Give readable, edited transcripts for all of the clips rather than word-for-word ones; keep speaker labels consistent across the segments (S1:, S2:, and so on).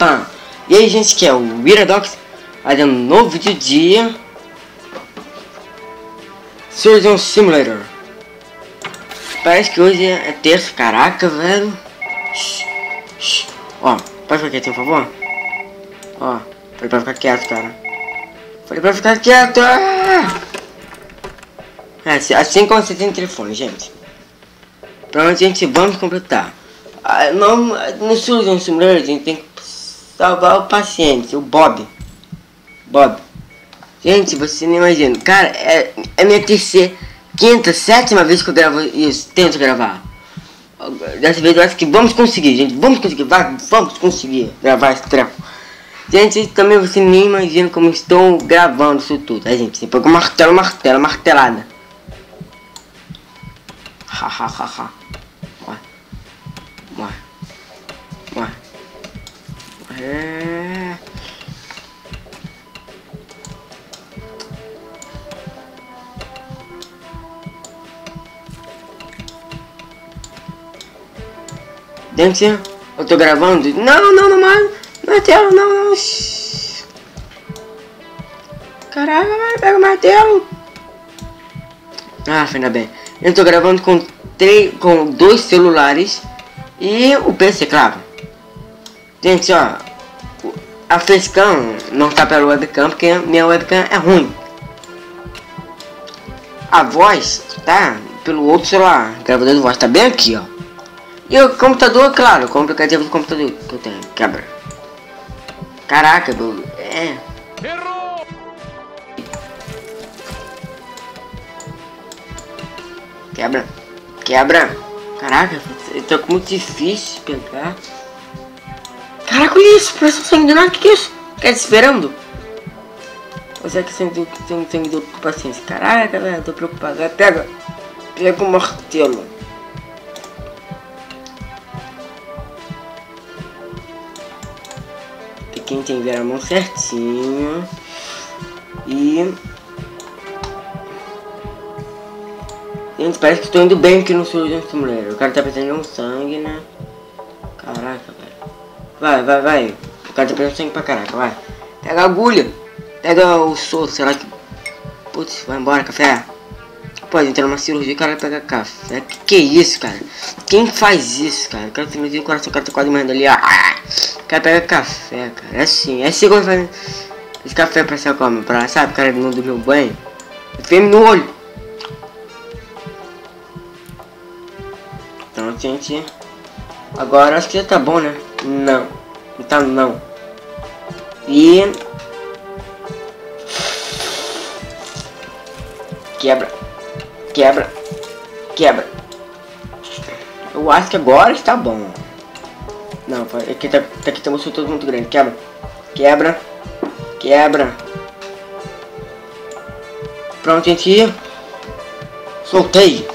S1: Pã. E aí, gente, que é o Iradox, fazendo um novo vídeo de Surgeon Simulator. Parece que hoje é terça, caraca, velho. Ó, pode ficar quietinho, por favor? Ó, falei pra ficar quieto, cara. Falei pra ficar quieto. Assim como você tem telefone, gente. Pronto, gente, vamos completar. No Surgeon Simulator, a gente tem que salvar o paciente, o Bob. Gente, você não imagina. Cara, é minha terceira, quinta, sétima vez que eu gravo isso. Tento gravar. Dessa vez eu acho que vamos conseguir, gente. Vamos conseguir gravar esse treco. Gente, também você nem imagina como estou gravando isso tudo. Aí, gente, você pegou martelada. Ué. Gente, eu tô gravando. Não, mano. Não é tela, não. Caraca, mano, pega o martelo. Ainda bem. Eu tô gravando com dois celulares e o PC, claro. Gente, ó, a facecam não tá pela webcam porque minha webcam é ruim. A voz tá pelo outro celular, o gravador de voz tá bem aqui, ó. E o computador, claro, com o aplicativo do computador que eu tenho, quebra. Caraca,
S2: Errou!
S1: Quebra. Caraca, tá muito difícil pegar. Caraca, olha isso, parece um sangue do nada, que é isso? Tá esperando? Ou será que tem um sangue do paciente? Caraca, velho, tô preocupado. Vai, pega o martelo. Tem que entender a mão certinho. E... gente, parece que estou indo bem aqui no Surgeon Simulator. O cara tá precisando de um sangue, né? Caraca, velho. Vai. O cara tá precisando de sangue pra caraca, vai. Pega a agulha. Pega o soro, sei lá que... putz, vai embora, café. Pode entrar numa cirurgia e o cara pega café. Que é isso, cara? Quem faz isso, cara? O cara tem medo do coração, o cara tá quase morrendo ali, ó. O cara pega café, cara. É assim como faz esse café pra ser como? Pra, sabe, o cara não dormiu bem. Fêmea no olho. Então, gente, agora acho que já tá bom, né? Não tá não. E quebra. Eu acho que agora está bom. Não, aqui tá um todo muito grande. Quebra. Pronto, gente. Soltei.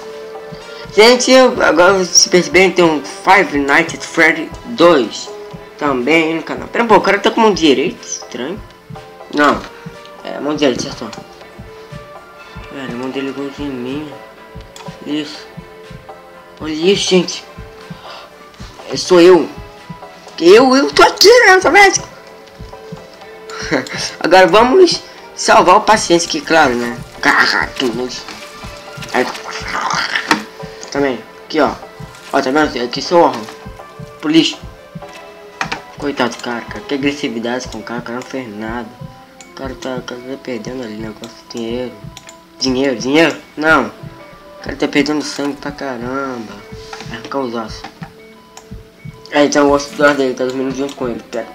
S1: Gente, agora se perceberem, tem um Five Nights at Freddy's 2 também no canal. Pera um pouco, o cara tá com mão direita, estranho. Não, é mão direita, certo? Cara, a mão dele igual em mim. Isso. Olha isso, gente. Sou eu. Eu tô aqui, né? Eu sou médico. Agora vamos salvar o paciente aqui, claro, né? Caraca, nojo. Também, aqui ó. Ó, tá vendo? Aqui sou órgão. Pro lixo. Coitado do cara, que agressividade com o cara não fez nada. O cara tá perdendo ali negócio de dinheiro. Não. O cara tá perdendo sangue pra caramba. Arrancar os ossos. Então o osso do dele tá dormindo junto com ele. Pega.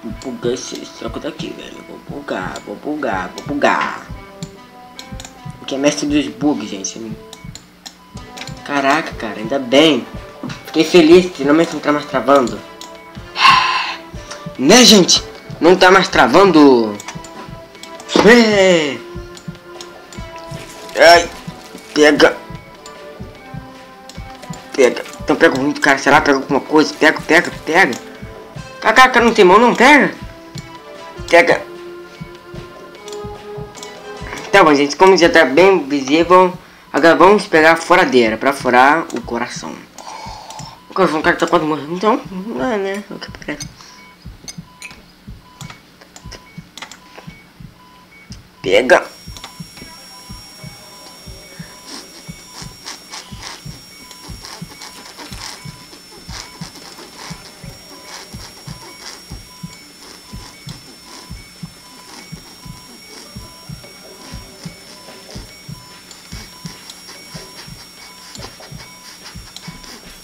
S1: Vou bugar esse troco daqui, velho. Vou bugar. Que é mestre dos bugs, gente. Caraca, cara, ainda bem. Fiquei feliz, finalmente não tá mais travando. Né, gente? Não tá mais travando. Ai, pega. Então pega muito, cara. Será que pega alguma coisa? Pega. Caraca, não tem mão, não pega. Tá bom, gente, como já tá bem visível, agora vamos pegar a furadeira pra furar o coração. O cara tá quase morrendo. Então, não é, né? É o que parece. Pega.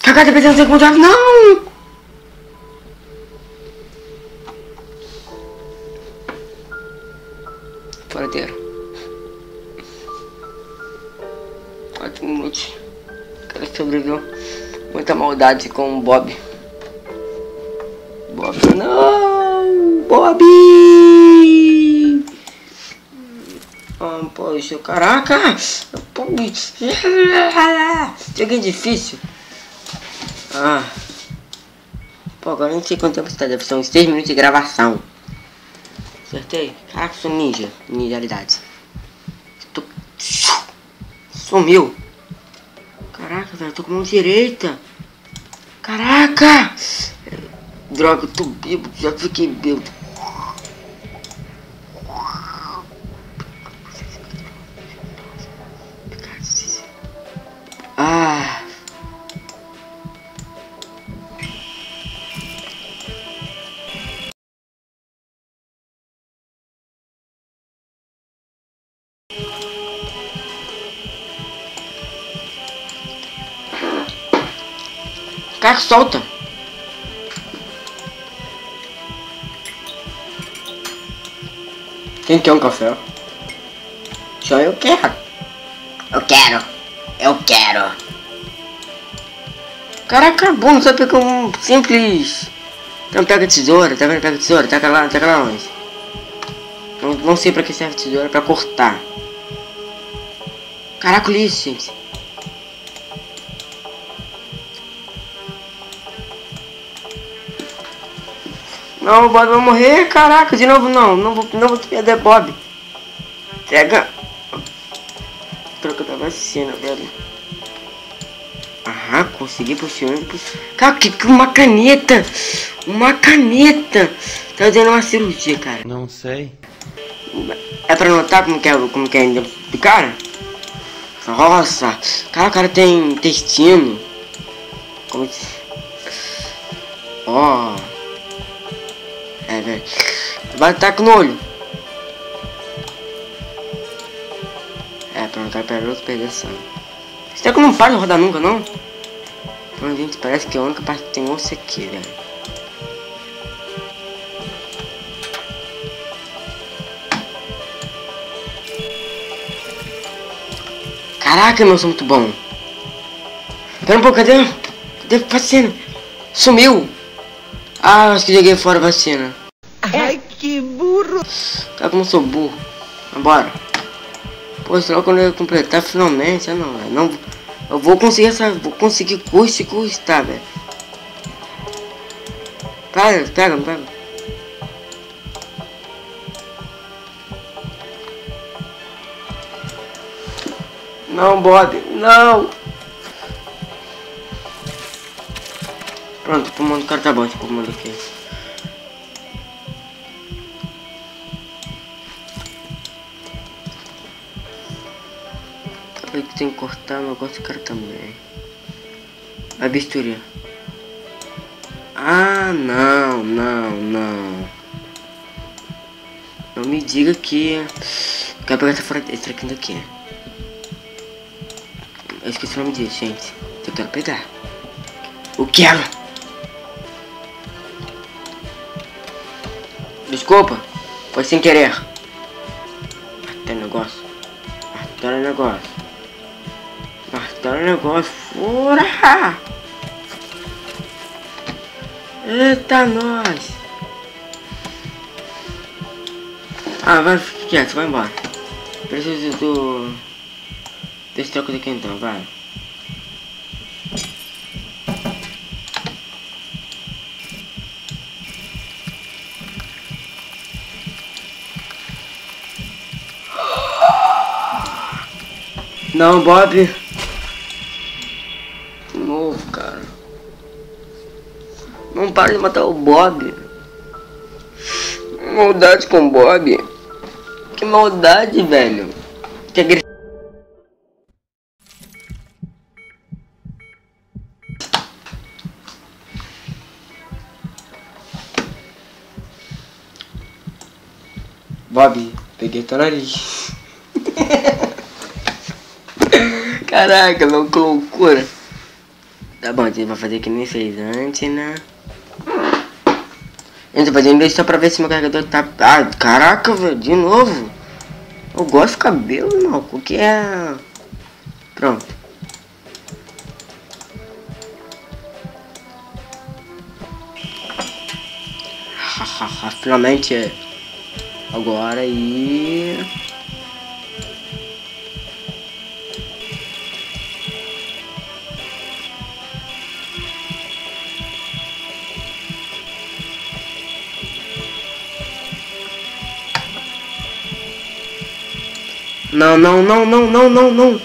S1: Cacá, tá pensando em ser encontrado? Não! Fronteira. 4 minutos. O cara sobreviveu. Muita maldade com o Bob. Bob, não! Bob! Ah, poxa, caraca! Joguei difícil. Ah. Pô, agora eu não sei quanto tempo está. Deve ser uns 6 minutos de gravação. Acertei? Caraca, sou ninja. Ninjalidade. Tô... Sumiu. Caraca, velho, tô com a mão direita. Caraca! Droga, eu tô bêbado, já fiquei bêbado. Ah. Caraca, solta! Quem quer um café? Só eu quero. Eu quero. Eu quero. Caraca, bom, só pega um simples. Então pega tesoura, tá vendo? Pega tesoura, taca lá onde? Não sei pra que serve tesoura, pra cortar. Caraca, o lixo, gente. Não, o Bob vai morrer, caraca, de novo não vou perder Bob. Pega. Troca da vacina, velho. Ah, consegui puxando. Cara, que uma caneta! Uma caneta! Tá fazendo uma cirurgia, cara.
S2: Não sei.
S1: É pra notar como que é ainda do cara? Nossa! Cara, o cara tem intestino. Como que... Ó. É, velho. Vai tacar no olho. É, pra não cair pra outro perder sangue. Será que eu não paro de rodar nunca, não? Então, gente, parece que a única parte que tem osso aqui, velho. Caraca, meu, sou muito bom. Pera um pouco, cadê? Cadê a vacina? Sumiu! Ah, acho que joguei fora a vacina.
S2: Ai, que burro!
S1: Cara, como eu sou burro. Vambora. Pô, será quando eu completar finalmente? Ah, não, velho. Não, eu vou conseguir essa. Vou conseguir custar, velho. Pega, não pega. Não, Bob, não! Pronto, o pulmão do cara tá bom, esse pulmão aqui. Acabei que tem que cortar o negócio do cara também. A bisturi. Ah, não. Não me diga que... Quero pegar esse trequinho daqui. Eu esqueci o nome disso, gente. Eu quero pegar. Eu quero! Desculpa, foi sem querer. Martelo negócio. Fura! Eita, nós! Ah, vai, fique quieto, vai embora. Preciso desse troco daqui então, vai. Não, Bob. De novo, cara. não para de matar o Bob. Maldade com o Bob. Que maldade, velho. Que agre... Bob, peguei teu nariz. Caraca, meu, que loucura. Tá bom, a gente vai fazer que nem fez antes, né? A gente vai fazer isso só pra ver se meu carregador tá... Ah, caraca, velho, de novo. Eu gosto do cabelo, não. O que é... Pronto. Finalmente. Agora aí... Não, não, não, não, não, não, não.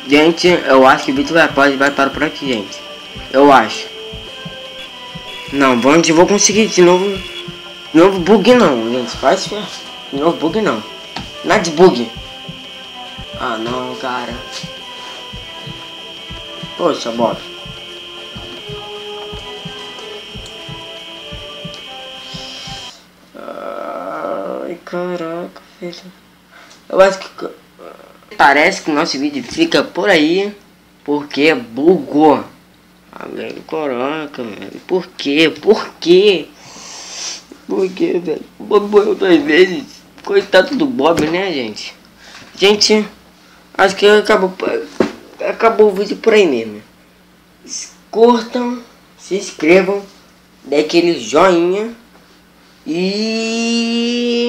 S1: Gente, eu acho que o vídeo vai parar por aqui, gente. Eu acho. Não, vou conseguir de novo. De novo bug não, gente. Faz de novo bug não. Nada de bug. Ah não, cara. Poxa, Bob. Ai, caraca, velho. Eu acho que... Parece que o nosso vídeo fica por aí. Porque bugou. Ah, velho, caraca, velho. Por quê? Por quê? Por quê, velho? O Bob morreu 2 vezes. Coitado do Bob, né, gente? Gente, acho que acabou o vídeo por aí mesmo. Curtam, se inscrevam, dê aquele joinha e...